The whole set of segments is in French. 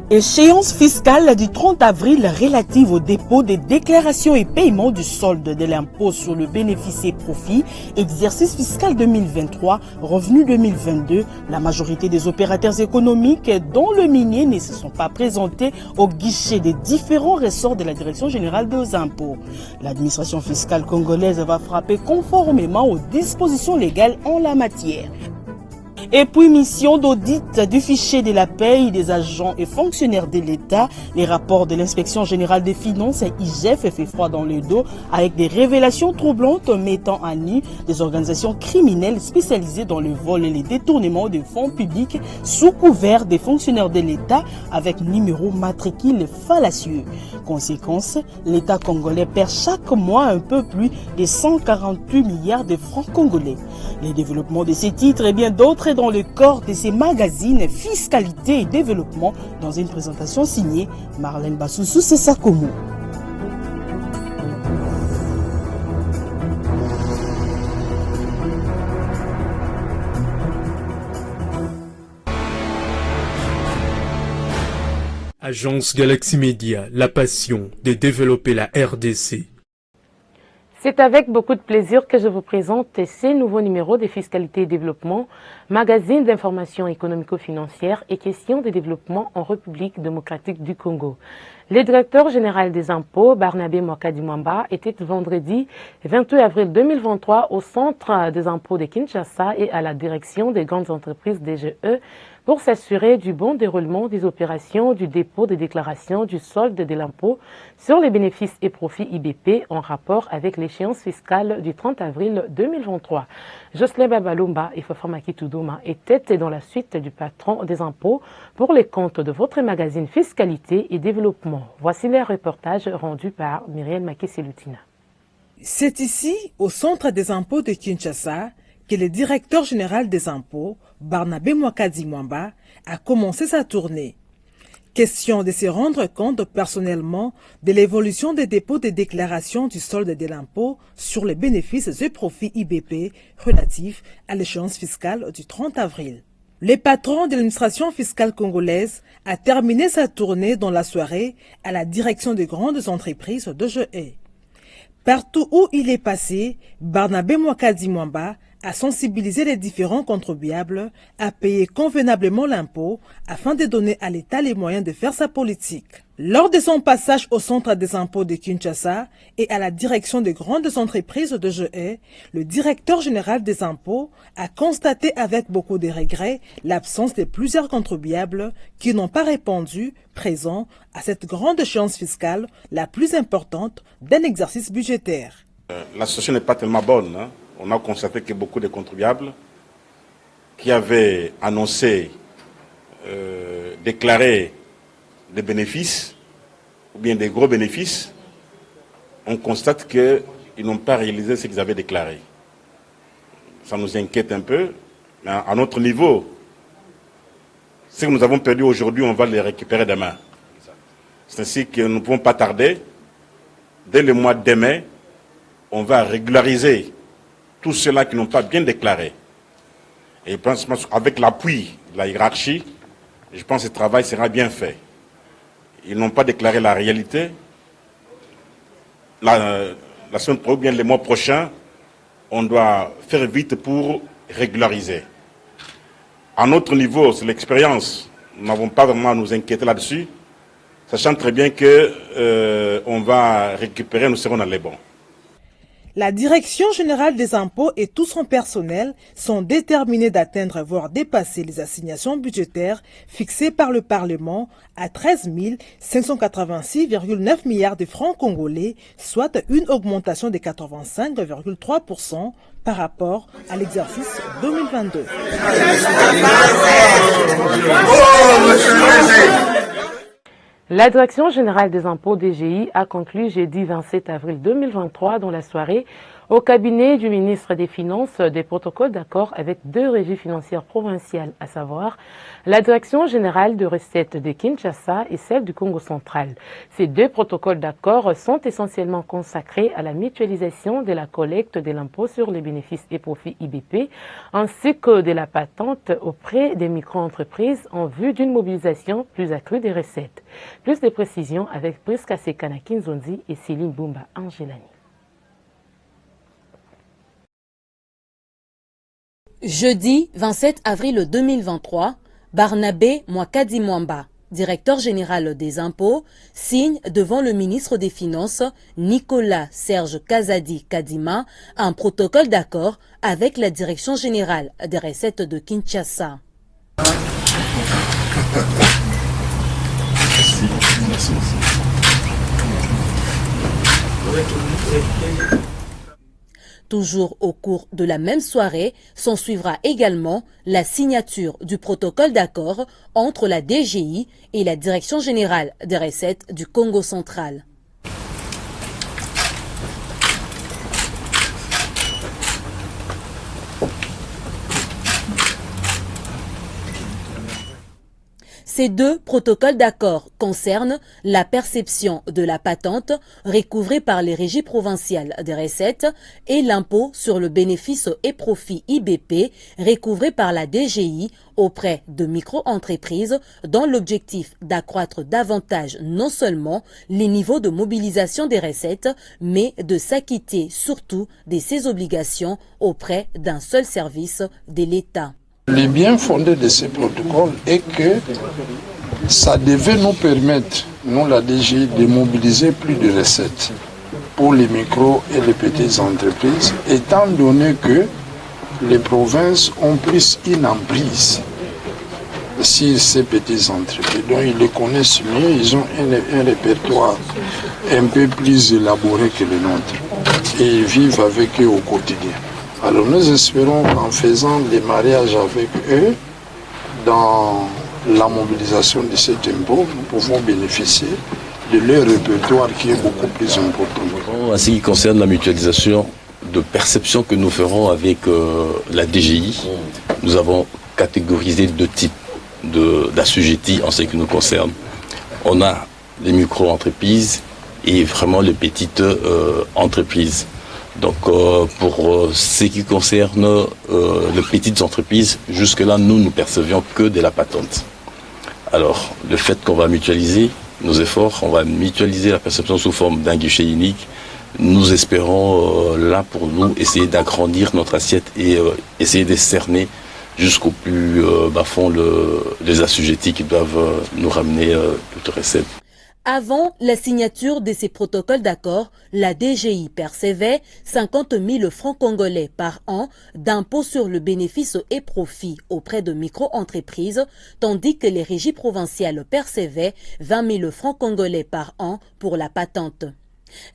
Échéance fiscale du 30 avril relative au dépôt des déclarations et paiements du solde de l'impôt sur le bénéfice et profit, exercice fiscal 2023, revenu 2022. La majorité des opérateurs économiques, dont le minier, ne se sont pas présentés au guichet des différents ressorts de la Direction générale des impôts. L'administration fiscale congolaise va frapper conformément aux dispositions légales en la matière. Et puis, mission d'audit du fichier de la paye des agents et fonctionnaires de l'État. Les rapports de l'inspection générale des finances, IGF, fait froid dans le dos avec des révélations troublantes mettant à nu des organisations criminelles spécialisées dans le vol et les détournements de fonds publics sous couvert des fonctionnaires de l'État avec numéro matricule fallacieux. Conséquence, l'État congolais perd chaque mois un peu plus de 148 milliards de francs congolais. Les développements de ces titres et bien d'autres dans le corps de ces magazines Fiscalité et Développement dans une présentation signée Marlène Bassoussou Sessakomo. Agence Galaxy Media, la passion de développer la RDC. C'est avec beaucoup de plaisir que je vous présente ces nouveaux numéros de Fiscalité et Développement, magazine d'information économico-financière et questions de développement en République démocratique du Congo. Le directeur général des impôts, Barnabé Mwakadi-Mwamba, était vendredi 28 avril 2023 au centre des impôts de Kinshasa et à la direction des grandes entreprises DGE pour s'assurer du bon déroulement des opérations du dépôt des déclarations du solde de l'impôt sur les bénéfices et profits IBP en rapport avec l'échéance fiscale du 30 avril 2023. Jocelyn Babalumba et Fafamaki Toudouma étaient dans la suite du patron des impôts pour les comptes de votre magazine Fiscalité et Développement. Voici les reportages rendus par Myriel Makessi-Lutina. C'est ici, au centre des impôts de Kinshasa, que le directeur général des impôts, Barnabé Mwakadi-Mwamba, a commencé sa tournée. Question de se rendre compte personnellement de l'évolution des dépôts de déclaration du solde de l'impôt sur les bénéfices et profits IBP relatifs à l'échéance fiscale du 30 avril. Le patron de l'administration fiscale congolaise a terminé sa tournée dans la soirée à la direction des grandes entreprises de GE. Partout où il est passé, Barnabé Mwakadi-Mwamba a sensibilisé les différents contribuables à payer convenablement l'impôt afin de donner à l'État les moyens de faire sa politique. Lors de son passage au centre des impôts de Kinshasa et à la direction des grandes entreprises de GE, le directeur général des impôts a constaté avec beaucoup de regrets l'absence de plusieurs contribuables qui n'ont pas répondu présents à cette grande échéance fiscale, la plus importante d'un exercice budgétaire. La situation n'est pas tellement bonne. On a constaté que beaucoup de contribuables qui avaient annoncé, déclaré des bénéfices ou bien des gros bénéfices, on constate qu'ils n'ont pas réalisé ce qu'ils avaient déclaré. Ça nous inquiète un peu, mais à notre niveau, ce que nous avons perdu aujourd'hui, on va les récupérer demain. C'est ainsi que nous ne pouvons pas tarder. Dès le mois de mai, on va régulariser tous ceux-là qui n'ont pas bien déclaré. Et je pense avec l'appui de la hiérarchie, je pense que ce travail sera bien fait. Ils n'ont pas déclaré la réalité. La semaine prochaine, bien les mois prochains, on doit faire vite pour régulariser. À notre niveau, c'est l'expérience. Nous n'avons pas vraiment à nous inquiéter là-dessus, sachant très bien que on va récupérer, nous serons dans les bons. La Direction générale des impôts et tout son personnel sont déterminés d'atteindre voire dépasser les assignations budgétaires fixées par le Parlement à 13 586,9 milliards de francs congolais, soit une augmentation de 85,3% par rapport à l'exercice 2022. La Direction générale des impôts DGI a conclu jeudi 27 avril 2023 dans la soirée Au cabinet du ministre des Finances, des protocoles d'accord avec 2 régies financières provinciales, à savoir la Direction générale de recettes de Kinshasa et celle du Congo central. Ces 2 protocoles d'accord sont essentiellement consacrés à la mutualisation de la collecte de l'impôt sur les bénéfices et profits IBP, ainsi que de la patente auprès des micro-entreprises en vue d'une mobilisation plus accrue des recettes. Plus de précisions avec Priska Sekana Kinzondi et Céline Bumba Angelani. Jeudi 27 avril 2023, Barnabé Mwakadi Mwamba, directeur général des impôts, signe devant le ministre des Finances, Nicolas Serge Kazadi Kadima, un protocole d'accord avec la Direction générale des recettes de Kinshasa. Toujours au cours de la même soirée, s'en suivra également la signature du protocole d'accord entre la DGI et la Direction générale des recettes du Congo central. Ces 2 protocoles d'accord concernent la perception de la patente recouvrée par les régies provinciales des recettes et l'impôt sur le bénéfice et profit IBP recouvré par la DGI auprès de micro-entreprises dans l'objectif d'accroître davantage non seulement les niveaux de mobilisation des recettes, mais de s'acquitter surtout de ses obligations auprès d'un seul service de l'État. Le bien fondé de ce protocole est que ça devait nous permettre, nous la DGI, de mobiliser plus de recettes pour les micros et les petites entreprises, étant donné que les provinces ont plus une emprise sur ces petites entreprises. Donc ils les connaissent mieux, ils ont un répertoire un peu plus élaboré que le nôtre et ils vivent avec eux au quotidien. Alors nous espérons qu'en faisant des mariages avec eux, dans la mobilisation de cet impôt, nous pouvons bénéficier de leur répertoire qui est beaucoup plus important. En ce qui concerne la mutualisation de perception que nous ferons avec la DGI, nous avons catégorisé 2 types d'assujettis en ce qui nous concerne. On a les micro-entreprises et vraiment les petites entreprises. Donc pour ce qui concerne les petites entreprises, jusque-là, nous ne percevions que de la patente. Alors, le fait qu'on va mutualiser nos efforts, on va mutualiser la perception sous forme d'un guichet unique, nous espérons là pour nous essayer d'agrandir notre assiette et essayer de cerner jusqu'au plus bas fond les assujettis qui doivent nous ramener toutes les recettes. Avant la signature de ces protocoles d'accord, la DGI percevait 50 000 francs congolais par an d'impôts sur le bénéfice et profit auprès de micro-entreprises, tandis que les régies provinciales percevaient 20 000 francs congolais par an pour la patente.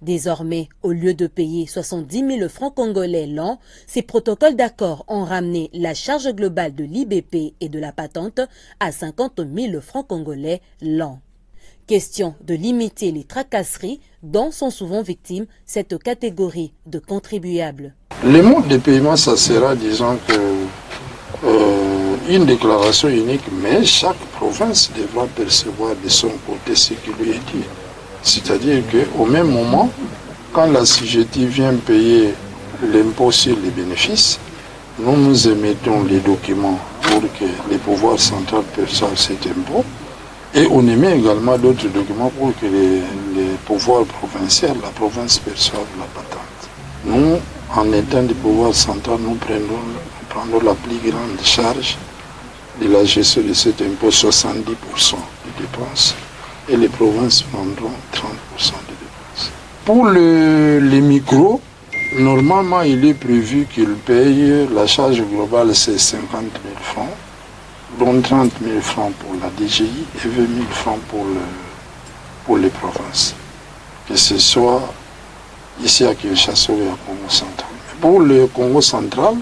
Désormais, au lieu de payer 70 000 francs congolais l'an, ces protocoles d'accord ont ramené la charge globale de l'IBP et de la patente à 50 000 francs congolais l'an. Question de limiter les tracasseries dont sont souvent victimes cette catégorie de contribuables. Le mode de paiement, ça sera, disons que une déclaration unique, mais chaque province devra percevoir de son côté ce qui lui est dit. C'est-à-dire qu'au même moment, quand l'assujetti vient payer l'impôt sur les bénéfices, nous émettons les documents pour que les pouvoirs centraux perçoivent cet impôt. Et on émet également d'autres documents pour que les pouvoirs provinciaux, la province perçoive la patente. Nous, en étant des pouvoirs centraux, nous prenons la plus grande charge de la gestion de cet impôt, 70% des dépenses, et les provinces prendront 30% des dépenses. Pour les micros, normalement, il est prévu qu'ils payent, la charge globale, c'est 50 000 francs. Dont 30 000 francs pour la DGI et 20 000 francs pour les provinces. Que ce soit ici à Kinshasa ou à Congo central. Pour le Congo central,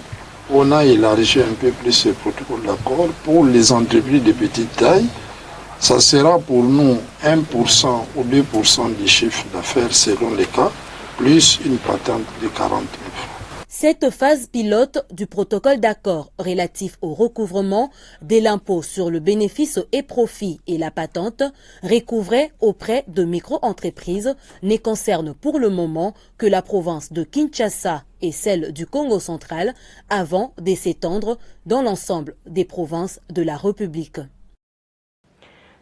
on a élargi un peu plus ce protocole d'accord. Pour les entreprises de petite taille, ça sera pour nous 1% ou 2% du chiffre d'affaires selon les cas, plus une patente de 40 000 francs. Cette phase pilote du protocole d'accord relatif au recouvrement de l'impôt sur le bénéfice et profit et la patente recouvrée auprès de micro-entreprises ne concerne pour le moment que la province de Kinshasa et celle du Congo central avant de s'étendre dans l'ensemble des provinces de la République.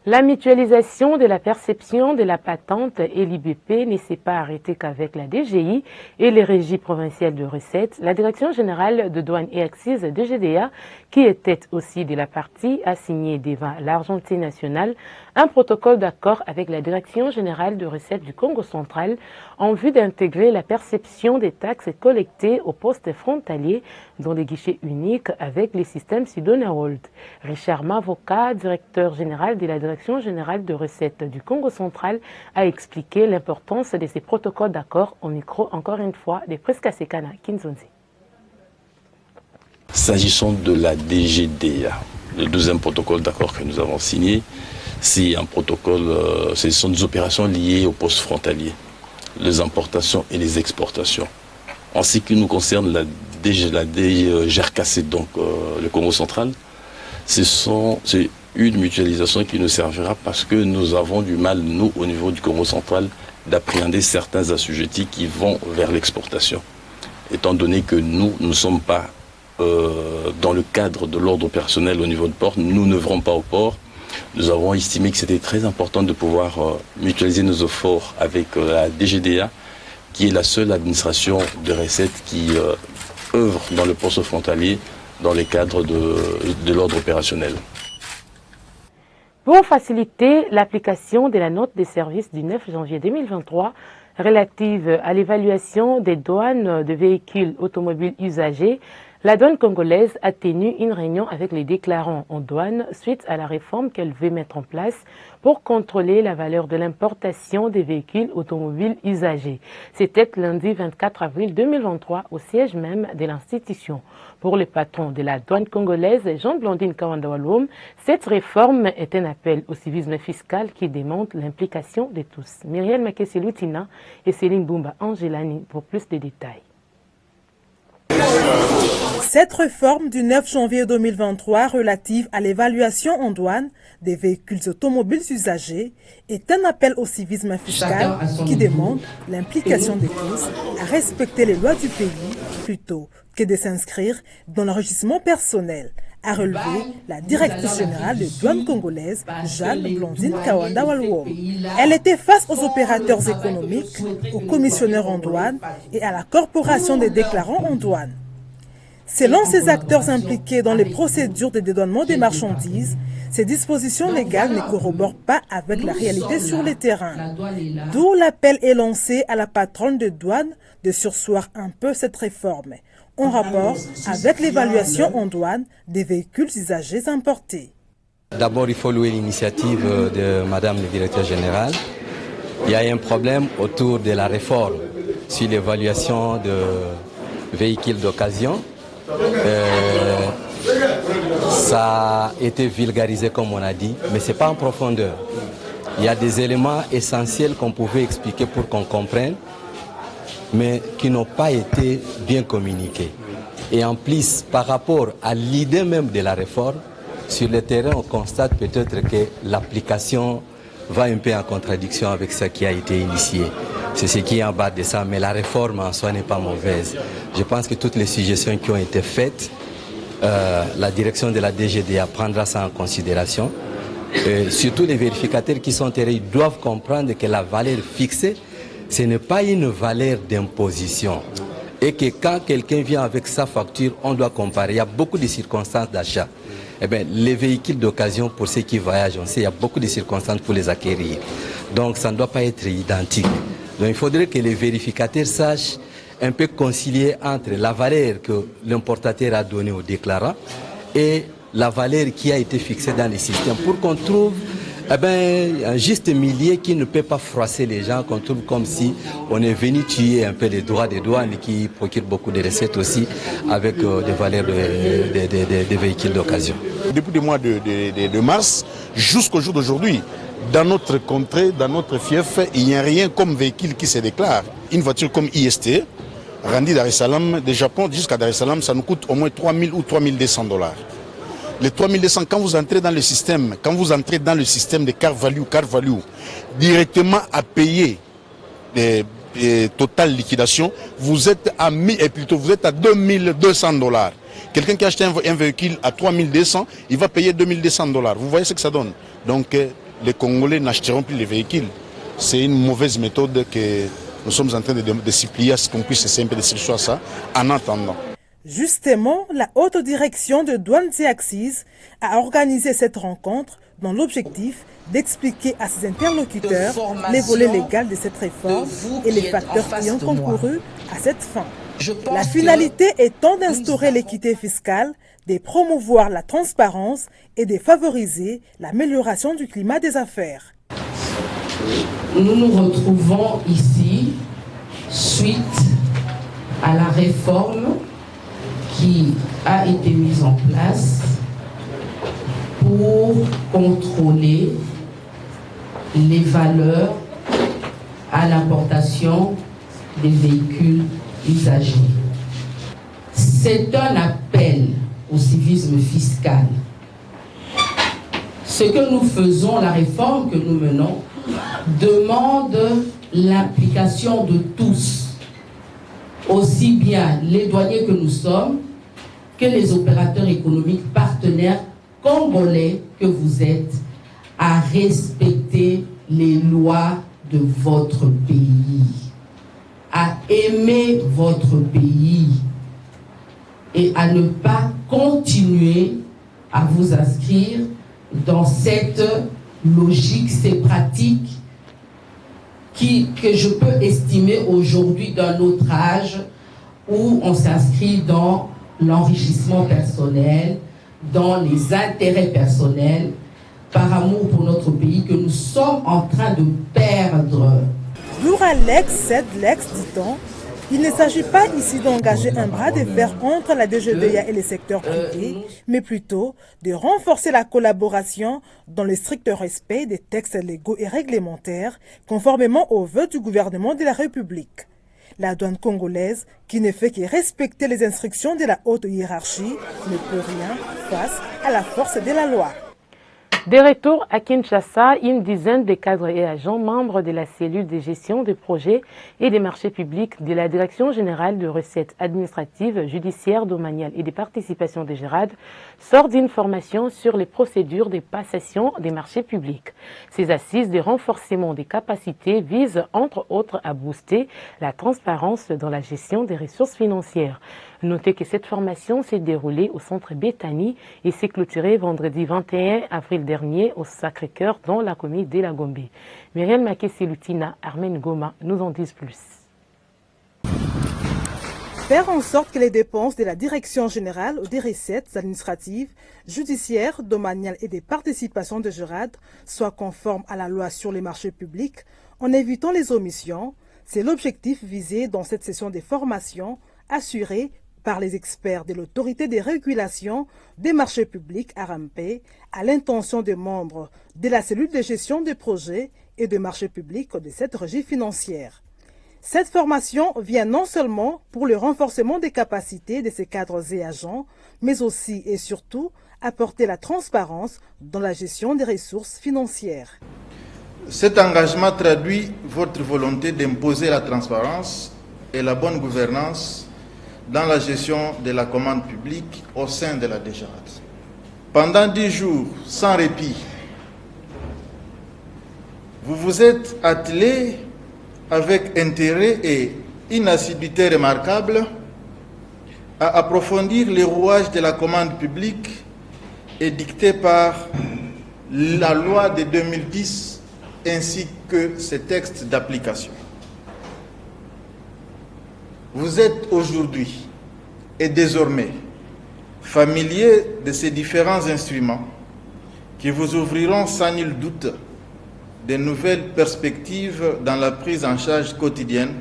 La mutualisation de la perception de la patente et l'IBP ne s'est pas arrêtée qu'avec la DGI et les régies provinciales de recettes. La Direction générale de douane et axes DGDA, qui était aussi de la partie, a signé devant l'Argentine nationale un protocole d'accord avec la Direction générale de recettes du Congo central en vue d'intégrer la perception des taxes collectées aux postes frontaliers dans les guichets uniques avec les systèmes Sidonawold. Richard Mavoka, directeur général de la Direction générale de recettes du Congo central, a expliqué l'importance de ces protocoles d'accord au micro, encore une fois, de Presca Sekana Kinzonzi. S'agissant de la DGDA, le deuxième protocole d'accord que nous avons signé, c'est un protocole, ce sont des opérations liées aux postes frontaliers, les importations et les exportations. En ce qui nous concerne, la DGRKC, donc le Congo central, c'est une mutualisation qui nous servira parce que nous avons du mal, nous, au niveau du Congo central, d'appréhender certains assujettis qui vont vers l'exportation. Étant donné que nous ne sommes pas dans le cadre de l'ordre opérationnel au niveau de port, nous n'œuvrons pas au port. Nous avons estimé que c'était très important de pouvoir mutualiser nos efforts avec la DGDA, qui est la seule administration de recettes qui œuvre dans le poste frontalier dans les cadres de l'ordre opérationnel. Pour faciliter l'application de la note des services du 9 janvier 2023 relative à l'évaluation des douanes de véhicules automobiles usagés, la douane congolaise a tenu une réunion avec les déclarants en douane suite à la réforme qu'elle veut mettre en place pour contrôler la valeur de l'importation des véhicules automobiles usagés. C'était lundi 24 avril 2023 au siège même de l'institution. Pour le patron de la douane congolaise, Jean-Blandine Kawanda-Walwom, cette réforme est un appel au civisme fiscal qui démontre l'implication de tous. Myriel Makessi-Loutina et Céline Boumba Angelani pour plus de détails. Cette réforme du 9 janvier 2023 relative à l'évaluation en douane des véhicules automobiles usagés est un appel au civisme fiscal qui demande l'implication de tous à respecter les lois du pays plutôt que de s'inscrire dans l'enrichissement personnel, a relevé la directrice générale de douane congolaise, Jean-Blandine Kawanda-Walwom. Elle était face aux opérateurs économiques, aux commissionnaires en douane et à la corporation des déclarants en douane. Selon ces acteurs impliqués dans les procédures de dédouanement des marchandises, ces dispositions légales ne corroborent pas avec la réalité sur le terrain. D'où l'appel est lancé à la patronne de douane de surseoir un peu cette réforme, en rapport avec l'évaluation en douane des véhicules usagés importés. D'abord, il faut louer l'initiative de Madame le directeur général. Il y a un problème autour de la réforme sur l'évaluation de véhicules d'occasion. Ça a été vulgarisé comme on a dit, mais ce n'est pas en profondeur. Il y a des éléments essentiels qu'on pouvait expliquer pour qu'on comprenne, mais qui n'ont pas été bien communiqués. Et en plus, par rapport à l'idée même de la réforme, sur le terrain, on constate peut-être que l'application va un peu en contradiction avec ce qui a été initié. C'est ce qui est en bas de ça, mais la réforme en soi n'est pas mauvaise. Je pense que toutes les suggestions qui ont été faites, la direction de la DGDA prendra ça en considération. Surtout les vérificateurs qui sont terrain, ils doivent comprendre que la valeur fixée, ce n'est pas une valeur d'imposition. Et que quand quelqu'un vient avec sa facture, on doit comparer. Il y a beaucoup de circonstances d'achat. Eh bien, les véhicules d'occasion, pour ceux qui voyagent, on sait, il y a beaucoup de circonstances pour les acquérir. Donc, ça ne doit pas être identique. Donc, il faudrait que les vérificateurs sachent un peu concilier entre la valeur que l'importateur a donnée au déclarant et la valeur qui a été fixée dans les systèmes pour qu'on trouve un juste milieu qui ne peut pas froisser les gens, qu'on trouve comme si on est venu tuer un peu les droits des douanes qui procurent beaucoup de recettes aussi avec des valeurs des véhicules d'occasion. Depuis le mois de mars jusqu'au jour d'aujourd'hui, dans notre contrée, dans notre fief, il n'y a rien comme véhicule qui se déclare. Une voiture comme IST, Randi Dar es Salaam, de Japon jusqu'à Dar es Salaam, ça nous coûte au moins 3 000 ou 3 200 $. Les 3 200, quand vous entrez dans le système, de car value, directement à payer total liquidation, vous êtes à 2 200 $. Quelqu'un qui a acheté un véhicule à 3 200, il va payer 2 200 $. Vous voyez ce que ça donne? Donc les Congolais n'achèteront plus les véhicules. C'est une mauvaise méthode que nous sommes en train de s'y plier à ce qu'on puisse essayer un peu de solution à ça en attendant. Justement, la haute direction de douanes et Axis a organisé cette rencontre dans l'objectif d'expliquer à ses interlocuteurs les volets légaux de cette réforme et les facteurs qui ont concouru à cette fin. La finalité étant d'instaurer l'équité fiscale, de promouvoir la transparence et de favoriser l'amélioration du climat des affaires. Nous nous retrouvons ici suite à la réforme qui a été mise en place pour contrôler les valeurs à l'importation des véhicules usagers. C'est un appel au civisme fiscal. Ce que nous faisons, la réforme que nous menons, demande l'implication de tous, aussi bien les douaniers que nous sommes, que les opérateurs économiques partenaires congolais que vous êtes, à respecter les lois de votre pays, à aimer votre pays et à ne pas continuer à vous inscrire dans cette logique, ces pratiques que je peux estimer aujourd'hui d'un autre âge où on s'inscrit dans l'enrichissement personnel, dans les intérêts personnels, par amour pour notre pays que nous sommes en train de perdre. Duralex cède l'ex, dit-on. Il ne s'agit pas ici d'engager un bras de fer entre la DGDA et les secteurs privés, mais plutôt de renforcer la collaboration dans le strict respect des textes légaux et réglementaires, conformément aux vœux du gouvernement de la République. La douane congolaise, qui ne fait que respecter les instructions de la haute hiérarchie, ne peut rien face à la force de la loi. De retour à Kinshasa, une dizaine de cadres et agents membres de la cellule de gestion des projets et des marchés publics de la Direction générale de recettes administratives, judiciaires, domaniales et des participations de GERAD sortent d'une formation sur les procédures de passation des marchés publics. Ces assises de renforcement des capacités visent entre autres à booster la transparence dans la gestion des ressources financières. Notez que cette formation s'est déroulée au centre Béthanie et s'est clôturée vendredi 21 avril dernier au Sacré-Cœur dans la commune de la Gombe. Myriam Makessi-Lutina, Armen Goma nous en disent plus. Faire en sorte que les dépenses de la Direction générale des recettes administratives, judiciaires, domaniales et des participations de GERAD soient conformes à la loi sur les marchés publics en évitant les omissions, c'est l'objectif visé dans cette session de formation assurée par les experts de l'autorité de régulation des marchés publics ARAMP à l'intention des membres de la cellule de gestion des projets et de marchés publics de cette régie financière. Cette formation vient non seulement pour le renforcement des capacités de ces cadres et agents, mais aussi et surtout apporter la transparence dans la gestion des ressources financières. Cet engagement traduit votre volonté d'imposer la transparence et la bonne gouvernance dans la gestion de la commande publique au sein de la DGRAD. Pendant 10 jours, sans répit, vous vous êtes attelés avec intérêt et une assiduité remarquable à approfondir les rouages de la commande publique édictés par la loi de 2010 ainsi que ses textes d'application. Vous êtes aujourd'hui et désormais familier de ces différents instruments qui vous ouvriront sans nul doute de nouvelles perspectives dans la prise en charge quotidienne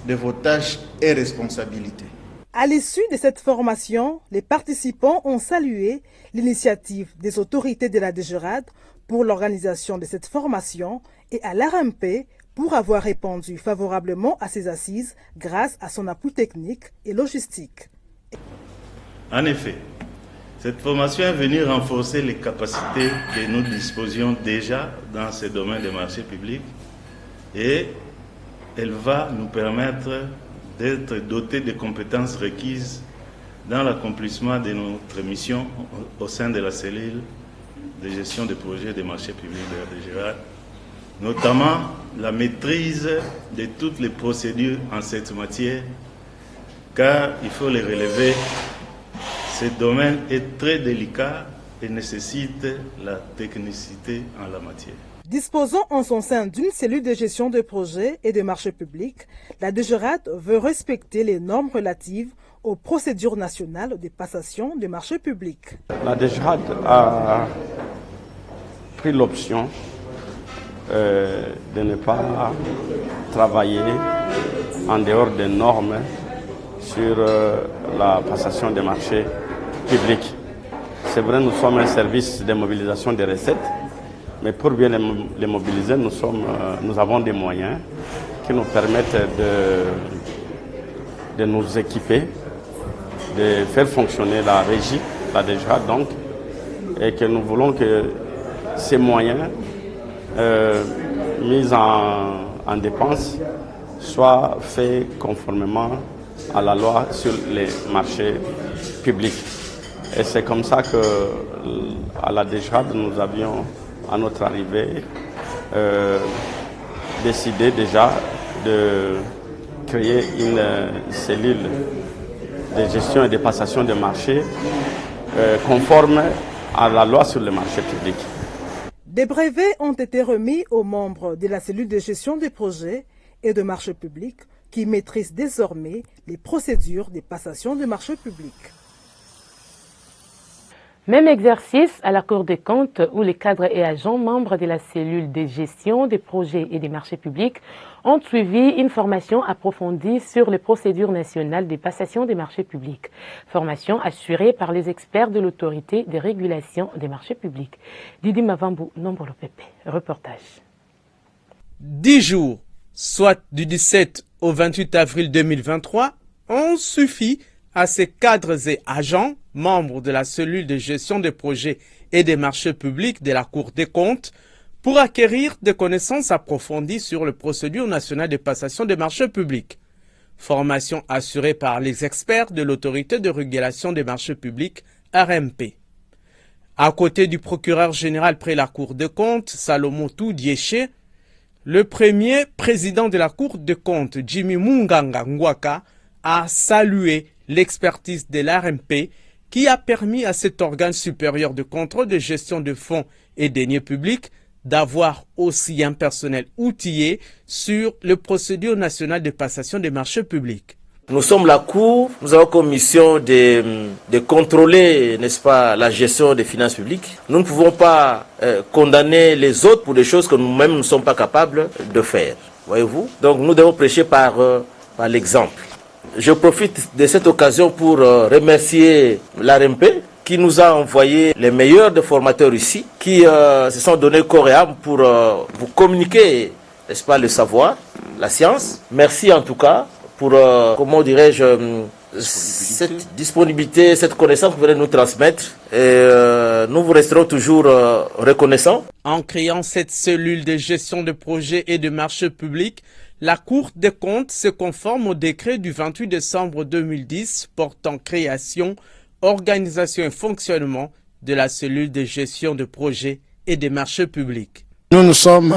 de vos tâches et responsabilités. À l'issue de cette formation, les participants ont salué l'initiative des autorités de la DGRAD pour l'organisation de cette formation et à l'ARMP pour avoir répondu favorablement à ces assises grâce à son appui technique et logistique. En effet, cette formation est venue renforcer les capacités que nous disposions déjà dans ce domaine des marchés publics et elle va nous permettre d'être dotés des compétences requises dans l'accomplissement de notre mission au sein de la cellule de gestion des projets des marchés publics de la DGRAD, notamment la maîtrise de toutes les procédures en cette matière, car il faut les relever, ce domaine est très délicat et nécessite la technicité en la matière. Disposant en son sein d'une cellule de gestion de projets et de marchés publics, la DGRAD veut respecter les normes relatives aux procédures nationales de passation de marchés publics. La DGRAD a pris l'option de ne pas travailler en dehors des normes sur la passation des marchés publics. C'est vrai, nous sommes un service de mobilisation des recettes, mais pour bien les mobiliser, nous avons des moyens qui nous permettent de nous équiper, de faire fonctionner la régie, la DGRAD donc, et que nous voulons que ces moyens mis en dépense soient faits conformément à la loi sur les marchés publics. Et c'est comme ça qu'à la DGRAD, nous avions, à notre arrivée, décidé déjà de créer une cellule de gestion et de passation de marchés conforme à la loi sur les marchés publics. Des brevets ont été remis aux membres de la cellule de gestion des projets et de marchés publics qui maîtrisent désormais les procédures de passation de marchés publics. Même exercice à la Cour des comptes où les cadres et agents membres de la cellule de gestion des projets et des marchés publics ont suivi une formation approfondie sur les procédures nationales de passation des marchés publics. Formation assurée par les experts de l'autorité de régulation des marchés publics. Didi Mavambu, Nombolo Pepe, reportage. 10 jours, soit du 17 au 28 avril 2023, ont suffi à ces cadres et agents, membres de la cellule de gestion des projets et des marchés publics de la Cour des comptes, pour acquérir des connaissances approfondies sur les procédures nationales de passation des marchés publics. Formation assurée par les experts de l'autorité de régulation des marchés publics, RMP. À côté du procureur général près la Cour des comptes, Salomon Diéché, le premier président de la Cour des comptes, Jimmy Munganga Ngwaka, a salué l'expertise de l'RMP qui a permis à cet organe supérieur de contrôle de gestion de fonds et deniers publics d'avoir aussi un personnel outillé sur les procédures nationales de passation des marchés publics. Nous sommes la Cour, nous avons comme mission de contrôler, n'est-ce pas, la gestion des finances publiques. Nous ne pouvons pas condamner les autres pour des choses que nous-mêmes ne sommes pas capables de faire. Voyez-vous? Donc nous devons prêcher par l'exemple. Je profite de cette occasion pour remercier l'ARMP qui nous a envoyé les meilleurs des formateurs ici, qui se sont donnés corps et âme pour vous communiquer, n'est-ce pas, le savoir, la science. Merci en tout cas pour, comment dirais-je, cette disponibilité, cette connaissance que vous venez nous transmettre. Et nous vous resterons toujours reconnaissants. En créant cette cellule de gestion de projets et de marchés publics, la Cour des comptes se conforme au décret du 28 décembre 2010 portant création, organisation et fonctionnement de la cellule de gestion de projets et des marchés publics. Nous sommes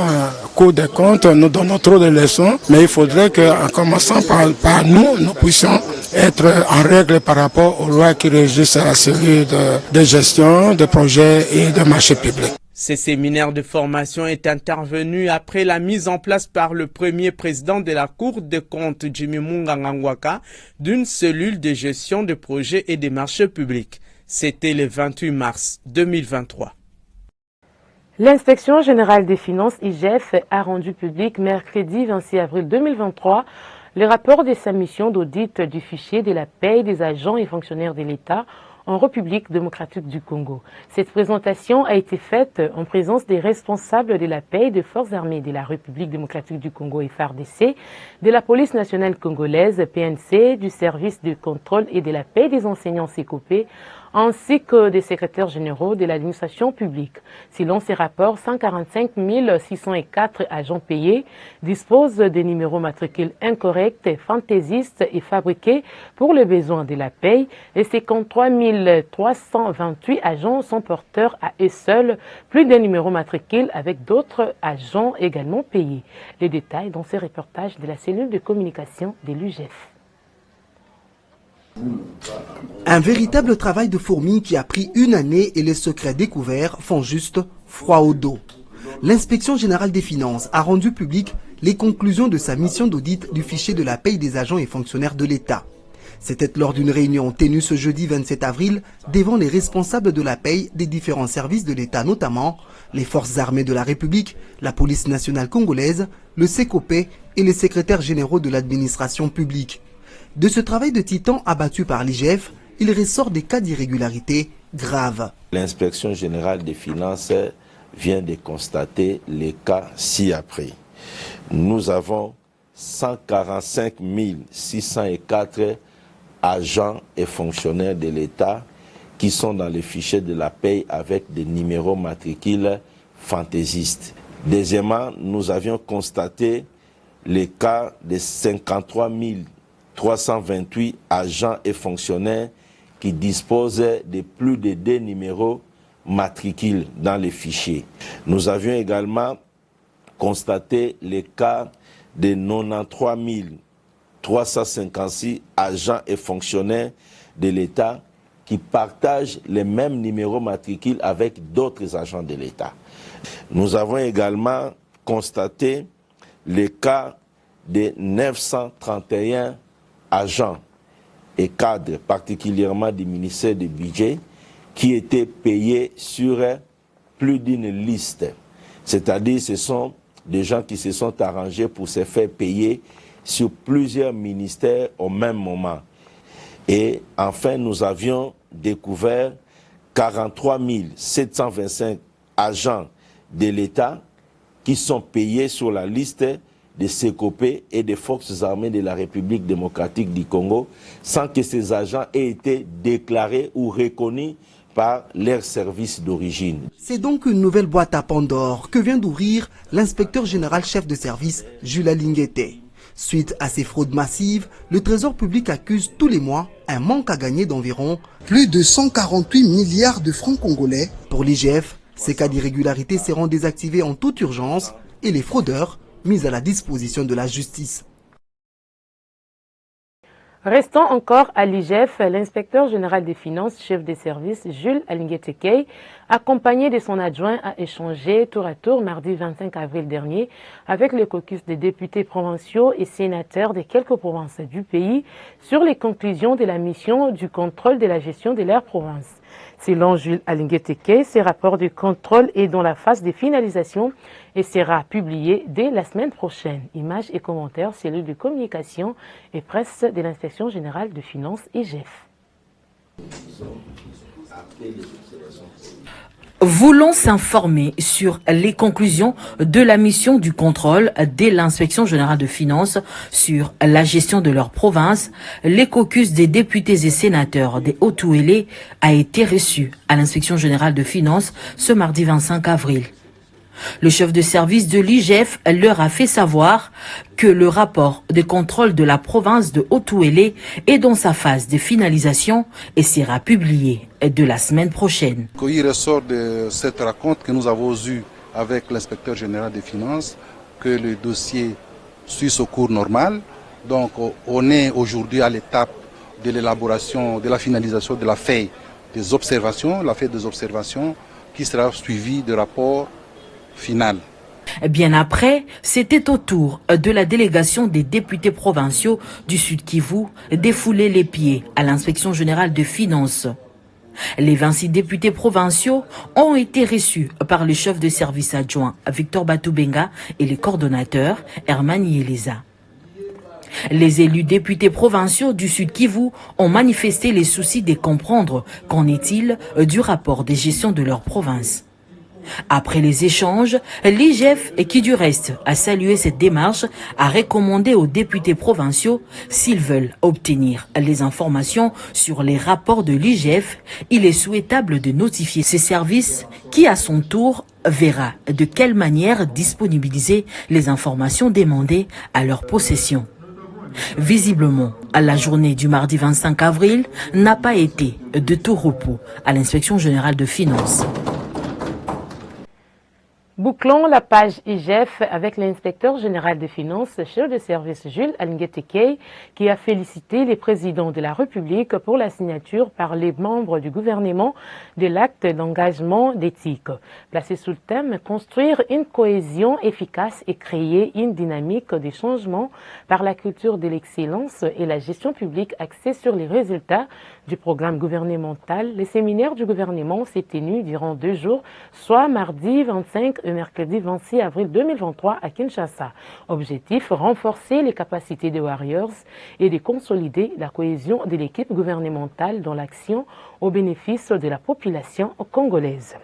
Cour des comptes, nous donnons trop de leçons, mais il faudrait qu'en commençant par nous, nous puissions être en règle par rapport aux lois qui régissent la cellule de gestion de projets et de marchés publics. Ces séminaires de formation est intervenu après la mise en place par le premier président de la Cour des comptes, Jimmy Munganga Ngwaka, d'une cellule de gestion de projets et des marchés publics. C'était le 28 mars 2023. L'inspection générale des finances, IGF, a rendu public mercredi 26 avril 2023 le rapport de sa mission d'audit du fichier de la paie des agents et fonctionnaires de l'État en République démocratique du Congo. Cette présentation a été faite en présence des responsables de la paix des forces armées de la République démocratique du Congo FARDC, de la police nationale congolaise PNC, du service de contrôle et de la paix des enseignants CECOPE, ainsi que des secrétaires généraux de l'administration publique. Selon ces rapports, 145 604 agents payés disposent des numéros matricules incorrects, fantaisistes et fabriqués pour les besoins de la paie, et 53 328 agents sont porteurs à eux seuls plus d'un numéro matricule avec d'autres agents également payés. Les détails dans ce reportage de la cellule de communication de l'UGF. Un véritable travail de fourmi qui a pris une année et les secrets découverts font juste froid au dos. L'inspection générale des finances a rendu public les conclusions de sa mission d'audit du fichier de la paie des agents et fonctionnaires de l'État. C'était lors d'une réunion tenue ce jeudi 27 avril devant les responsables de la paie des différents services de l'État, notamment les forces armées de la République, la police nationale congolaise, le CECOPE et les secrétaires généraux de l'administration publique. De ce travail de titan abattu par l'IGF, il ressort des cas d'irrégularité graves. L'inspection générale des finances vient de constater les cas ci-après. Nous avons 145 604 agents et fonctionnaires de l'État qui sont dans les fichiers de la paie avec des numéros matricules fantaisistes. Deuxièmement, nous avions constaté les cas de 53 328 agents et fonctionnaires qui disposent de plus de 2 numéros matricules dans les fichiers. Nous avions également constaté les cas de 93 356 agents et fonctionnaires de l'État qui partagent les mêmes numéros matricules avec d'autres agents de l'État. Nous avons également constaté les cas de 931 agents et cadres, particulièrement du ministère du Budget, qui étaient payés sur plus d'une liste. C'est-à-dire ce sont des gens qui se sont arrangés pour se faire payer sur plusieurs ministères au même moment. Et enfin, nous avions découvert 43 725 agents de l'État qui sont payés sur la liste des CECOPE et des forces armées de la République démocratique du Congo sans que ces agents aient été déclarés ou reconnus par leur service d'origine. C'est donc une nouvelle boîte à Pandore que vient d'ouvrir l'inspecteur général chef de service Jules Alinguete. Suite à ces fraudes massives, le Trésor public accuse tous les mois un manque à gagner d'environ plus de 148 milliards de francs congolais. Pour l'IGF, ces cas d'irrégularité seront désactivés en toute urgence et les fraudeurs mis à la disposition de la justice. Restons encore à l'IGF, l'inspecteur général des finances, chef des services, Jules Alinguete, accompagné de son adjoint, a échangé tour à tour mardi 25 avril dernier avec le caucus des députés provinciaux et sénateurs de quelques provinces du pays sur les conclusions de la mission du contrôle de la gestion de leur province. Selon Jules Alinguete, ce rapport de contrôle est dans la phase de finalisation et sera publié dès la semaine prochaine. Images et commentaires, cellule de communication et presse de l'inspection générale de finances IGF. Voulons s'informer sur les conclusions de la mission du contrôle de l'inspection générale de finances sur la gestion de leur province. Les caucus des députés et sénateurs des Haut-Ouélé a été reçu à l'inspection générale de finances ce mardi 25 avril. Le chef de service de l'IGF leur a fait savoir que le rapport de contrôle de la province de Haut-Ouélé est dans sa phase de finalisation et sera publié de la semaine prochaine. Il ressort de cette rencontre que nous avons eue avec l'inspecteur général des finances que le dossier suit son cours normal. Donc on est aujourd'hui à l'étape de l'élaboration, de la finalisation de la feuille des observations, qui sera suivie de rapport final. Bien après, c'était au tour de la délégation des députés provinciaux du Sud Kivu défouler les pieds à l'inspection générale de finances. Les 26 députés provinciaux ont été reçus par le chef de service adjoint Victor Batoubenga et les coordonnateurs Herman Yeleza. Les élus députés provinciaux du Sud Kivu ont manifesté les soucis de comprendre qu'en est-il du rapport de gestion de leur province. Après les échanges, l'IGF, qui du reste a salué cette démarche, a recommandé aux députés provinciaux, s'ils veulent obtenir les informations sur les rapports de l'IGF, il est souhaitable de notifier ces services qui, à son tour, verra de quelle manière disponibiliser les informations demandées à leur possession. Visiblement, la journée du mardi 25 avril n'a pas été de tout repos à l'Inspection générale de finances. Bouclons la page IGF avec l'inspecteur général des finances, chef de service Jules Alinguetekei, qui a félicité les présidents de la République pour la signature par les membres du gouvernement de l'acte d'engagement d'éthique. Placé sous le thème « Construire une cohésion efficace et créer une dynamique de changement par la culture de l'excellence et la gestion publique axée sur les résultats du programme gouvernemental », le séminaire du gouvernement s'est tenu durant 2 jours, soit mardi 25 et mercredi 26 avril 2023 à Kinshasa. Objectif, renforcer les capacités des Warriors et de consolider la cohésion de l'équipe gouvernementale dans l'action au bénéfice de la population congolaise.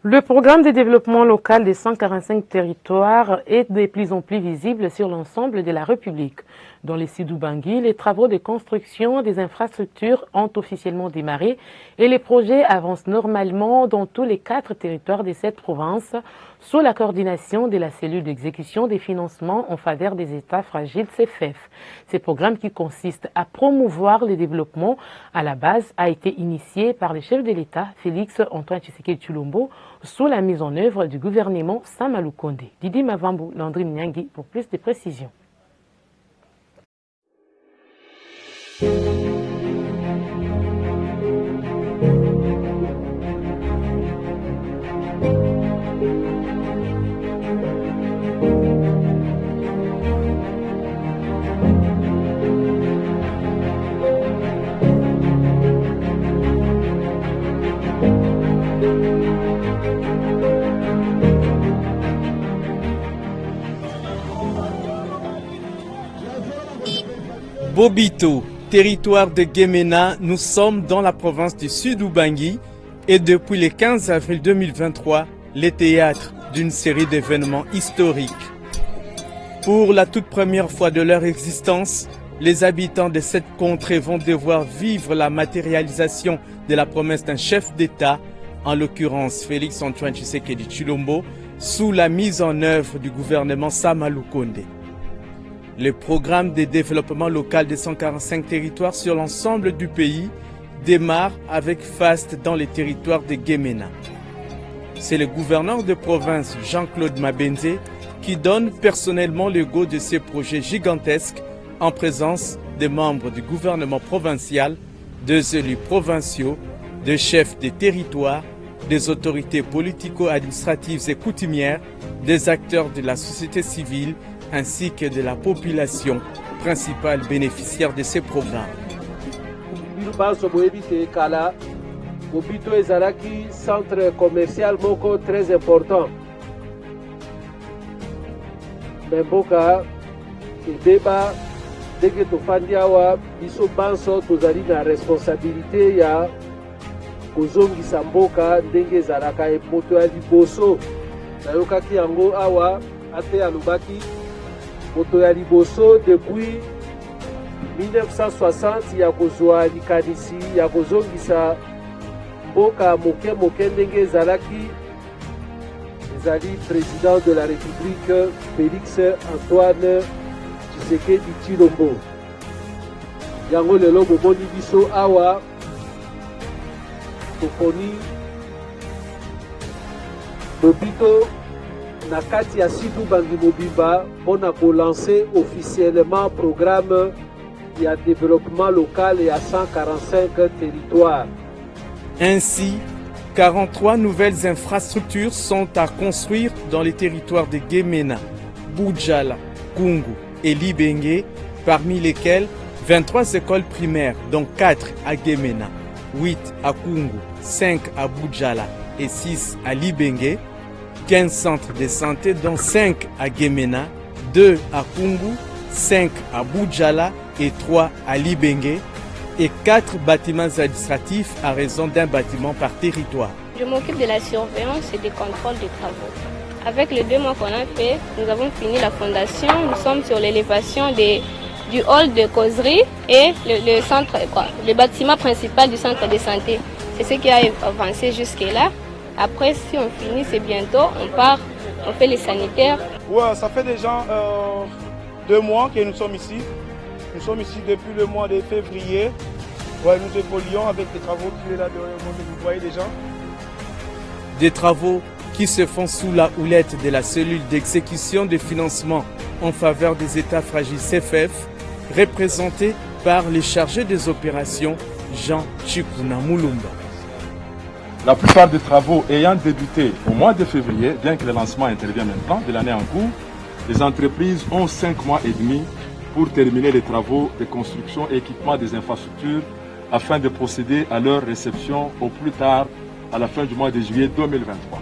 Le programme de développement local des 145 territoires est de plus en plus visible sur l'ensemble de la République. Dans les Sidou-Bangui, les travaux de construction des infrastructures ont officiellement démarré et les projets avancent normalement dans tous les 4 territoires de cette province sous la coordination de la cellule d'exécution des financements en faveur des États fragiles CFF. Ce programme qui consiste à promouvoir le développement à la base a été initié par le chef de l'État, Félix Antoine Tshisekedi Tshilombo, sous la mise en œuvre du gouvernement Sama Lukonde. Didi Mavambu, Landry Nyangi pour plus de précisions. Bobito, territoire de Guémena, nous sommes dans la province du Sud-Ubangi et depuis le 15 avril 2023, le théâtre d'une série d'événements historiques. Pour la toute première fois de leur existence, les habitants de cette contrée vont devoir vivre la matérialisation de la promesse d'un chef d'État, en l'occurrence Félix Antoine Tshisekedi Tshilombo, sous la mise en œuvre du gouvernement Sama Lukonde. Le programme de développement local des 145 territoires sur l'ensemble du pays démarre avec faste dans les territoires de Guémena. C'est le gouverneur de province Jean-Claude Mabenze qui donne personnellement le go de ces projets gigantesques en présence des membres du gouvernement provincial, des élus provinciaux, des chefs des territoires, des autorités politico-administratives et coutumières, des acteurs de la société civile ainsi que de la population principale bénéficiaire de ces programmes. Bobito ezalaki centre commercial moko très important. Memboka ebeba ndenge tofandi awa biso banso tozali na responsabilité ya kozongisa mboka ndenge ezalaka moto ya liboso nayokaki yango awa ate alobaki moto ya liboso depuis 1960 ya kozwa likanisi ya kozongisa mboka moke moke ndenge ezalaki ezali président de la République Félix Antoine Tshisekedi Tshilombo. Yango lelo bomoni biso awa toponi Bobito na kati ya Sud-Ubangi mobimba mpona kolancer officiellement programme ya développement local et à 145 territoires. Ainsi, 43 nouvelles infrastructures sont à construire dans les territoires de Guémena, Boudjala, Kungu et Libenge, parmi lesquelles 23 écoles primaires, dont 4 à Guémena, 8 à Kungu, 5 à Boudjala et 6 à Libenge, 15 centres de santé, dont 5 à Guémena, 2 à Kungu, 5 à Boudjala et 3 à Libenge, et 4 bâtiments administratifs à raison d'un bâtiment par territoire. Je m'occupe de la surveillance et des contrôles des travaux. Avec les 2 mois qu'on a fait, nous avons fini la fondation. Nous sommes sur l'élévation du hall de causerie et le bâtiment principal du centre de santé. C'est ce qui a avancé jusque-là. Après, si on finit, c'est bientôt, on part, on fait les sanitaires. Ouais, ça fait déjà 2 mois que nous sommes ici. Nous sommes ici depuis le mois de février. Ouais, nous évoluons avec les travaux qui sont là derrière moi, vous voyez déjà. Des travaux qui se font sous la houlette de la cellule d'exécution de financement en faveur des États fragiles CFF, représentée par le chargé des opérations Jean Chikuna Mulumba. La plupart des travaux ayant débuté au mois de février, bien que le lancement intervienne maintenant de l'année en cours, les entreprises ont 5 mois et demi pour terminer les travaux de construction et équipement des infrastructures afin de procéder à leur réception au plus tard à la fin du mois de juillet 2023,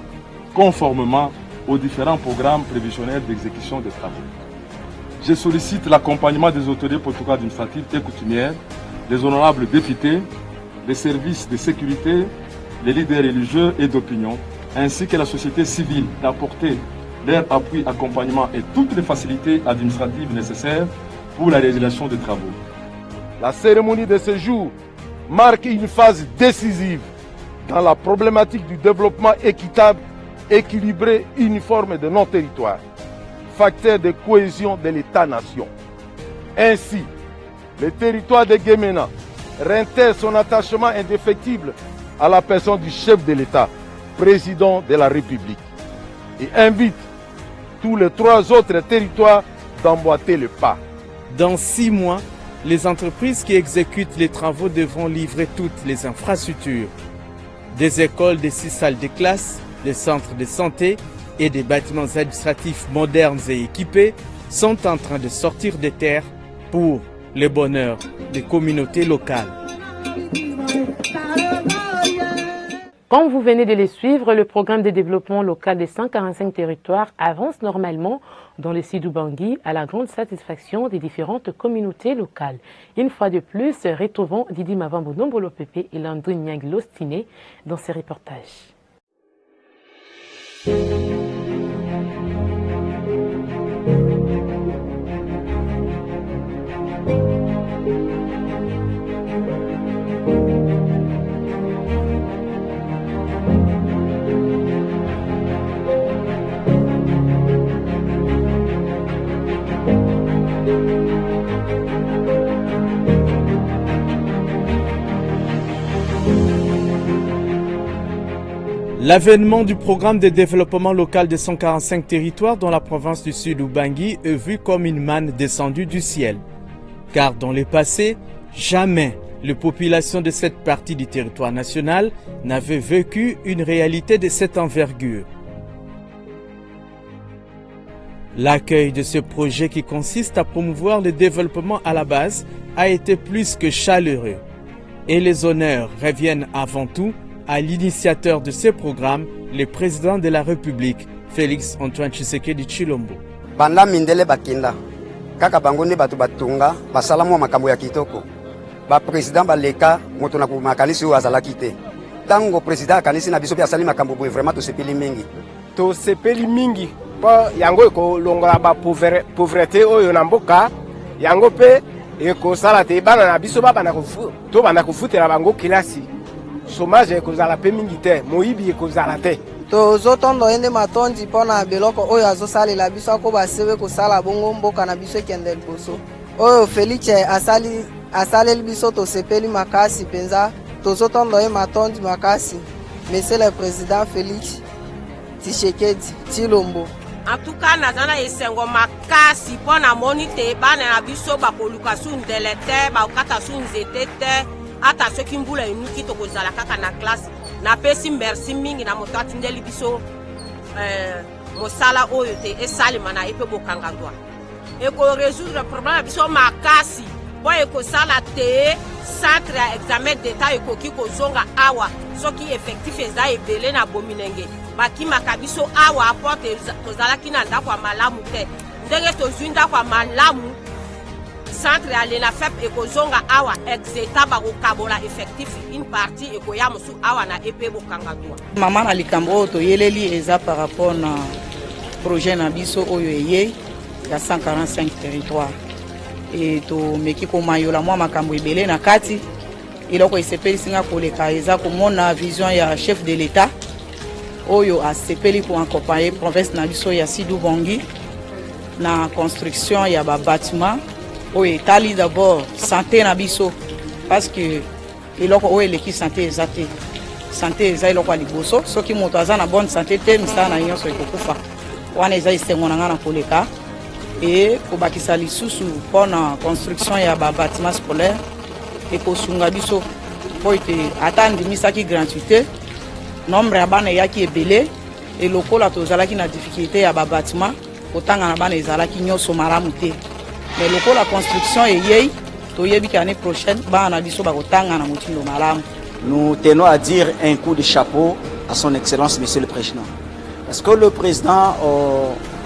conformément aux différents programmes prévisionnels d'exécution des travaux. Je sollicite l'accompagnement des autorités portugaises administratives et coutumières, les honorables députés, les services de sécurité, les leaders religieux et d'opinion, ainsi que la société civile d'apporter leur appui, accompagnement et toutes les facilités administratives nécessaires pour la réalisation des travaux. La cérémonie de ce jour marque une phase décisive dans la problématique du développement équitable, équilibré, uniforme de nos territoires, facteur de cohésion de l'État-nation. Ainsi, le territoire de Guémena réitère son attachement indéfectible à la personne du chef de l'État, président de la République, et invite tous les 3 autres territoires d'emboîter le pas. Dans 6 mois, les entreprises qui exécutent les travaux devront livrer toutes les infrastructures. Des écoles, des 6 salles de classe, des centres de santé et des bâtiments administratifs modernes et équipés sont en train de sortir des terres pour le bonheur des communautés locales. Comme vous venez de les suivre, le programme de développement local des 145 territoires avance normalement dans le Sud-Bangui à la grande satisfaction des différentes communautés locales. Une fois de plus, retrouvons Didi Mavambo Nombolo Pepe et Landry Nyang Lostiné dans ces reportages. L'avènement du programme de développement local de 145 territoires dans la province du Sud-Bangui est vu comme une manne descendue du ciel. Car dans le passé, jamais les populations de cette partie du territoire national n'avaient vécu une réalité de cette envergure. L'accueil de ce projet qui consiste à promouvoir le développement à la base a été plus que chaleureux. Et les honneurs reviennent avant tout à l'initiateur de ce programme, le président de la République, Félix Antoine Tshisekedi Tshilombo. Banda mindele bakinda kaka bango nde bato batunga basala mwa makambo ya kitoko. Ba président baleka moto na kumakanisi oyo azalaki te. Tango président akanisi na biso pe asali makambo boye vraiment tosepeli mingi. Tosepeli mingi po yango ekolongola ba pauvreté oyo na mboka yango pe ekosala te bana na biso bana kofutela bango kilasi. Chômage ekozala pe mingi te, moyibi ekozala te. Tozotondo ende matondi mpona biloko oyo azosalela biso ako basebe kosala bongo mboka na biso ekende liboso. Oyo Félix asaleli biso tosepeli makasi mpenza, tozotondo ye matondi makasi. Monsieur le Président Félix Tshisekedi Tshilombo. En tout cas, nazana esengo makasi mpona moni te bana na biso bakoluka su ndele te, bakata su nzete te. Ata soki mbula inuki tokozala kaka na classe na pesi merci mingi na moto atindeli biso mosala oyo te esalema na epe bokangandwa eko résoudre problème na biso makasi po ekosala te centre ya examen d'état ekoki kozonga awa soki effectif eza ebele na bominenge bakimaka biso awa aporte tozalaki na ndako ya malamu te ndenge tozwi ndako ya malamu centre ya l'ENAFEP ekozonga awa exeta bakokabola effectif une partie ekoya mosu awa na epe bokanga droit. Mama na likambo toyeleli eza par rapport na projet na biso oyo eye ya 145 territoires et to meki ko mayola mwa makambo ebele na kati iloko isepelisinga koleka eza komona vision ya chef de l'État oyo asepeli pour accompagner province na biso ya Sidou Bangi na construction ya ba bâtiment oyo etali d'abord santé na biso parce que iloko oyo eleki santé ezate santé eza iloko liboso soki moto aza na bonne santé te misala na nyonso ekokufa wana eza isengo na nga na koleka et kobakisa lisusu mpona construction ya ba bâtiment scolaire ekosunga biso po ete ata ndimisaki gratuité nombre ya bana eyaki ebele e lokola tozalaki na difficulté ya ba bâtiment kotanga na bana ezalaki nyonso malamu te mais lokola construction eyei toyebi ke année prochaine bana na biso bakotanga na motindo malamu. Nous tenons à dire un coup de chapeau à son excellence monsieur le président parce que le président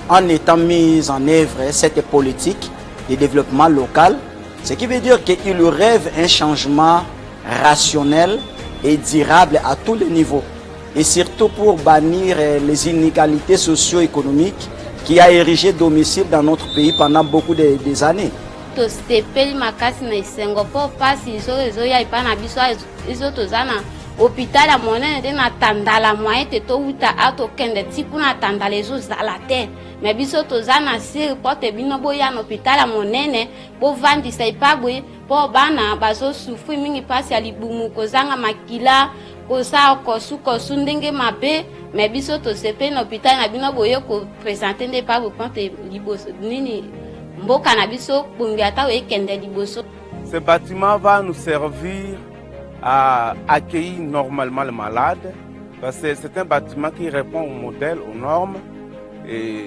en étant mis en œuvre cette politique de développement local, ce qui veut dire qu'il rêve un changement rationnel et durable à tous les niveaux et surtout pour bannir les inégalités socio-économiques qui a érigé domicile dans notre pays pendant beaucoup des années. Tosepeli makasi na isengo po pasi izo ya ipana biso izo tozana hôpital ya monene te na tandala moyen te to uta ato kende tiku na tandala ezo zala te mais biso tozana siri po te bino boya na hôpital ya monene bo vandisa ipabwe po bana bazo souffrir mingi pasi ya libumu kozanga makila kosa kosu ndenge mabe mais biso tosepeli na hôpital na bino boye ko présenter nde pabwe po te liboso nini. Ce bâtiment va nous servir à accueillir normalement le malade parce que c'est un bâtiment qui répond au modèle, aux normes et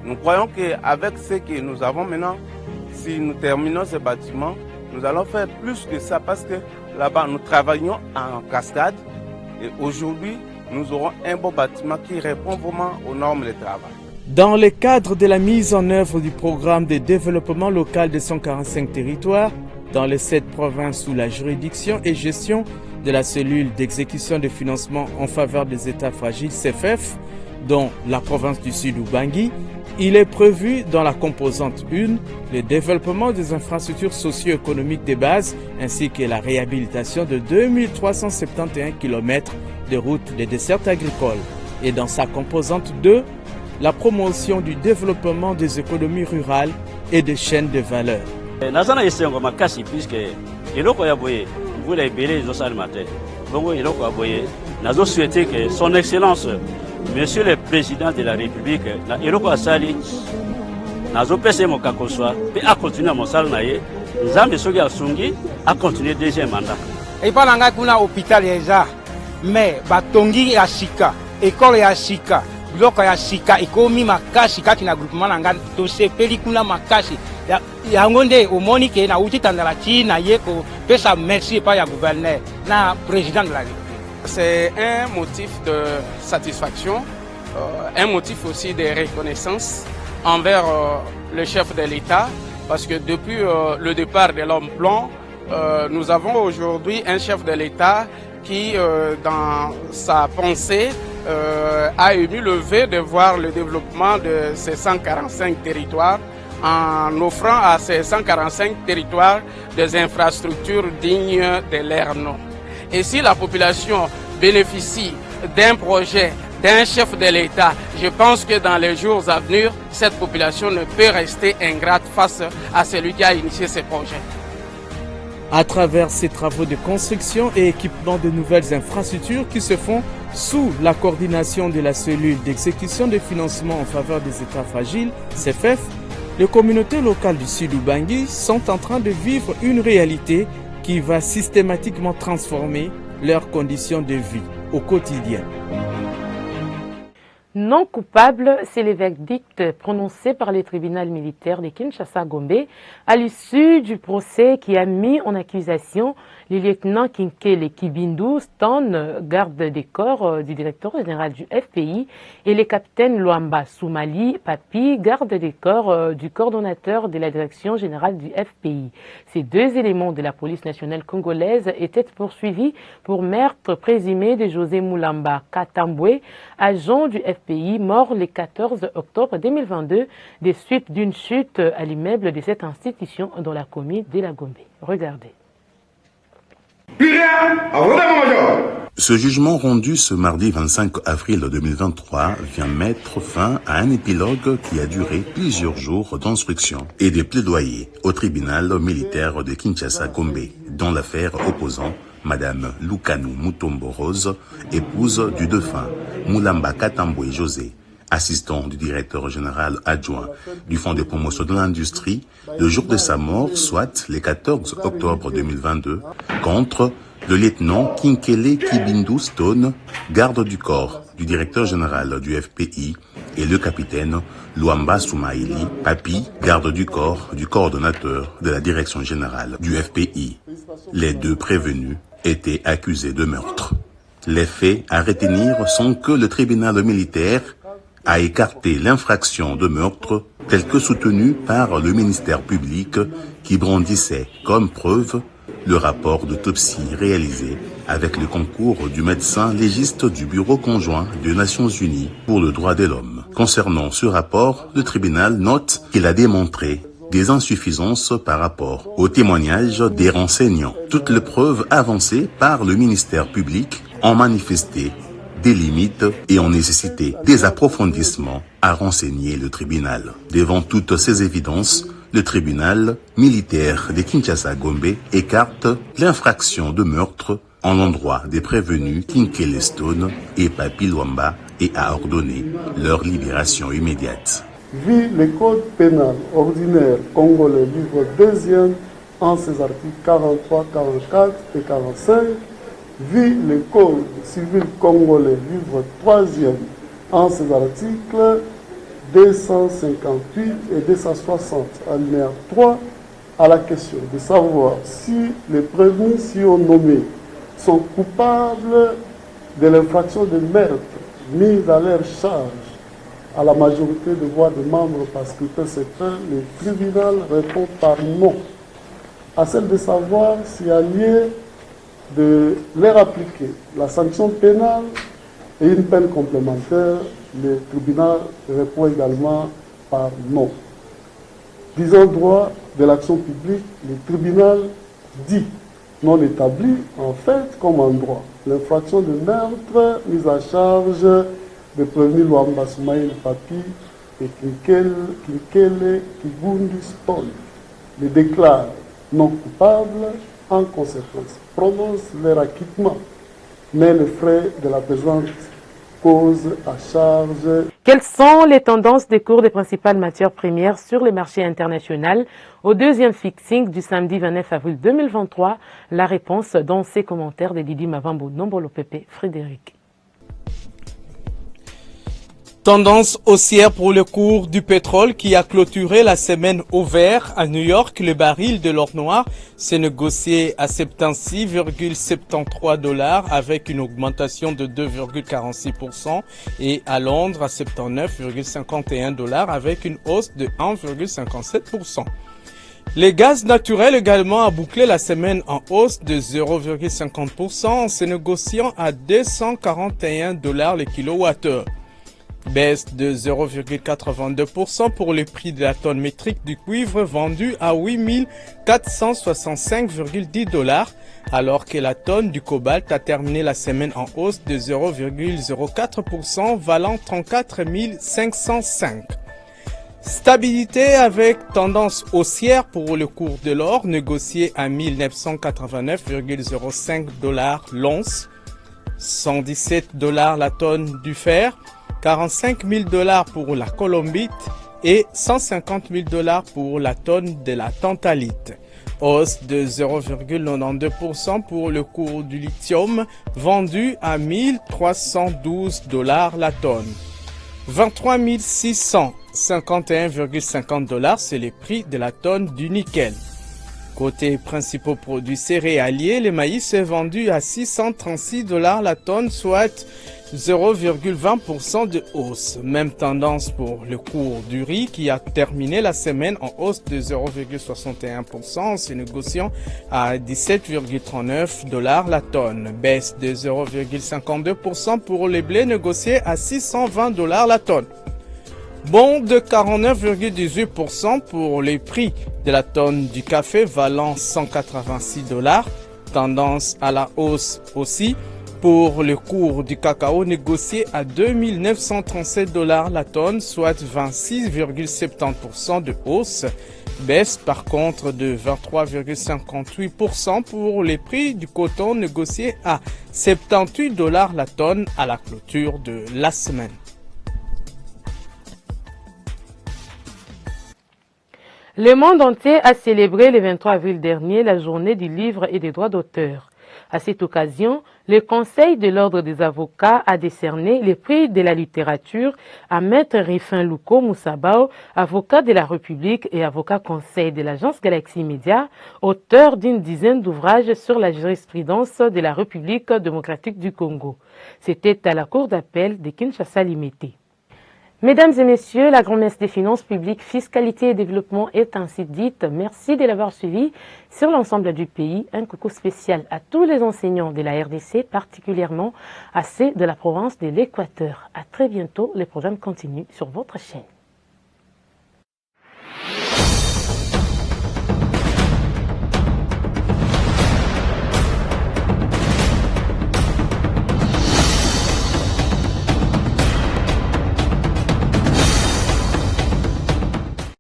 nous croyons qu'avec ce que nous avons maintenant, si nous terminons ce bâtiment, nous allons faire plus que ça parce que là-bas nous travaillons en cascade et aujourd'hui nous aurons un beau bâtiment qui répond vraiment aux normes de travail. Dans le cadre de la mise en œuvre du programme de développement local de 145 territoires, dans les 7 provinces sous la juridiction et gestion de la cellule d'exécution de financement en faveur des États fragiles CFF, dont la province du Sud Ubangi, il est prévu dans la composante 1 le développement des infrastructures socio-économiques de base ainsi que la réhabilitation de 2371 km de routes de desserte agricole. Et dans sa composante 2, la promotion du développement des économies rurales et des chaînes de valeur. Nazana esengo makasi puisque eloko ya boye mvula ebele ezosala matin. Bongo eloko ya boye nazo souhaiter que son excellence monsieur le président de la République na eloko asali nazo pese mokakoswa pe a continuer mosala na ye nzambe soki asungi a continuer deuxième mandat. Epa nanga kuna hôpital eza mais batongi ya sika école ya sika biloko ya sika ekomi makasi kati na groupement na nga tosepeli kuna makasi yango nde omoni ke na uti tandala ti na ye kopesa merci epai ya gouverneur na président de la République. C'est un motif de satisfaction, un motif aussi de reconnaissance envers le chef de l'État parce que depuis le départ de l'homme blanc, nous avons aujourd'hui un chef de l'État qui, dans sa pensée, a émis le vœu de voir le développement de ces 145 territoires en offrant à ces 145 territoires des infrastructures dignes de leur nom. Et si la population bénéficie d'un projet, d'un chef de l'État, je pense que dans les jours à venir, cette population ne peut rester ingrate face à celui qui a initié ces projets. À travers ces travaux de construction et équipement de nouvelles infrastructures qui se font sous la coordination de la cellule d'exécution de financement en faveur des États fragiles, CFF, les communautés locales du Sud Ubangi sont en train de vivre une réalité qui va systématiquement transformer leurs conditions de vie au quotidien. Non coupable, c'est le verdict prononcé par le tribunal militaire de Kinshasa-Gombe à l'issue du procès qui a mis en accusation Le lieutenant Kinkele Kibindu Stone, garde des corps du directeur général du FPI, et le capitaine Luamba Soumali Papi, garde des corps du coordonnateur de la direction générale du FPI. Ces deux éléments de la police nationale congolaise étaient poursuivis pour meurtre présumé de José Moulamba Katambwe, agent du FPI, mort le 14 octobre 2022 des suites d'une chute à l'immeuble de cette institution dans la commune de la Gombe. Regardez. Ce jugement rendu ce mardi 25 avril 2023 vient mettre fin à un épilogue qui a duré plusieurs jours d'instruction et de plaidoyer au tribunal militaire de Kinshasa-Gombe dans l'affaire opposant Madame Lukanou Mutombo Rose, épouse du défunt Moulamba Katambwe José, assistant du directeur général adjoint du Fonds de promotion de l'industrie, le jour de sa mort, soit le 14 octobre 2022, contre le lieutenant Kinkele Kibindu Stone, garde du corps du directeur général du FPI, et le capitaine Luamba Soumaili Papi, garde du corps du coordonnateur de la direction générale du FPI. Les deux prévenus étaient accusés de meurtre. Les faits à retenir sont que le tribunal militaire a écarté l'infraction de meurtre telle que soutenue par le ministère public qui brandissait comme preuve le rapport d'autopsie réalisé avec le concours du médecin légiste du Bureau conjoint des Nations Unies pour le droit de l'homme. Concernant ce rapport, le tribunal note qu'il a démontré des insuffisances par rapport au témoignage des renseignants. Toutes les preuves avancées par le ministère public ont manifesté des limites et ont nécessité des approfondissements à renseigner le tribunal. Devant toutes ces évidences, le tribunal militaire de Kinshasa-Gombe écarte l'infraction de meurtre en l'endroit des prévenus Kinkele Stone et Papi Luamba et a ordonné leur libération immédiate. Vu le code pénal ordinaire congolais, livre 2e, en ses articles 43, 44 et 45, vu le code civil congolais, livre 3e, en ses articles 258 et 260, alinéa 3, à la question de savoir si les prévenus si on nommés sont coupables de l'infraction de meurtre mise à leur charge à la majorité de voix de membres par scrutin secret, le tribunal répond par non. À celle de savoir s'il y a lieu de leur appliquer la sanction pénale et une peine complémentaire, le tribunal répond également par non. Disant droit de l'action publique, le tribunal dit non établi en fait comme en droit l'infraction de meurtre mise à charge de prévenir Luamba Soumaili Papi et Kinkele Kibindu Stone les déclare non coupables, en conséquence prononce leur acquittement, mais les frais de la présente cause à charge. Quelles sont les tendances des cours des principales matières premières sur les marchés internationaux au deuxième fixing du samedi 29 avril 2023? La réponse dans ces commentaires de Didi Mavambo Nombolo Pepe Frédéric. Tendance haussière pour le cours du pétrole qui a clôturé la semaine au vert. À New York, le baril de l'or noir s'est négocié à 76,73 $ avec une augmentation de 2,46% et à Londres à 79,51 $ avec une hausse de 1,57%. Les gaz naturels également a bouclé la semaine en hausse de 0,50% en se négociant à 241 $ le kilowattheure. Baisse de 0,82% pour le prix de la tonne métrique du cuivre vendu à 8 465,10 $, alors que la tonne du cobalt a terminé la semaine en hausse de 0,04%, valant 34 505. Stabilité avec tendance haussière pour le cours de l'or, négocié à 1989,05 $ l'once, 117 $ la tonne du fer, 45 000 $ pour la colombite et 150 000 $ pour la tonne de la tantalite. Hausse de 0,92% pour le cours du lithium vendu à 1312 $ la tonne. 23 651,50 $, c'est le prix de la tonne du nickel. Côté principaux produits céréaliers, le maïs est vendu à 636 $ la tonne, soit 0,20% de hausse. Même tendance pour le cours du riz qui a terminé la semaine en hausse de 0,61% en se négociant à 17,39 $ la tonne. Baisse de 0,52% pour les blés négociés à 620 $ la tonne. Bond de 49,18% pour les prix de la tonne du café valant 186 $. Tendance à la hausse aussi pour le cours du cacao négocié à 2937 $ la tonne, soit 26,70% de hausse. Baisse par contre de 23,58% pour les prix du coton négocié à 78 $ la tonne à la clôture de la semaine. Le monde entier a célébré le 23 avril dernier la journée du livre et des droits d'auteur. À cette occasion, le Conseil de l'Ordre des avocats a décerné le prix de la littérature à Maître Rifin Louko Moussabao, avocat de la République et avocat conseil de l'agence Galaxy Media, auteur d'une dizaine d'ouvrages sur la jurisprudence de la République démocratique du Congo. C'était à la Cour d'appel de Kinshasa-Limité. Mesdames et messieurs, la grand-messe des finances publiques, fiscalité et développement est ainsi dite. Merci de l'avoir suivi sur l'ensemble du pays. Un coucou spécial à tous les enseignants de la RDC, particulièrement à ceux de la province de l'Équateur. À très bientôt, les programmes continuent sur votre chaîne.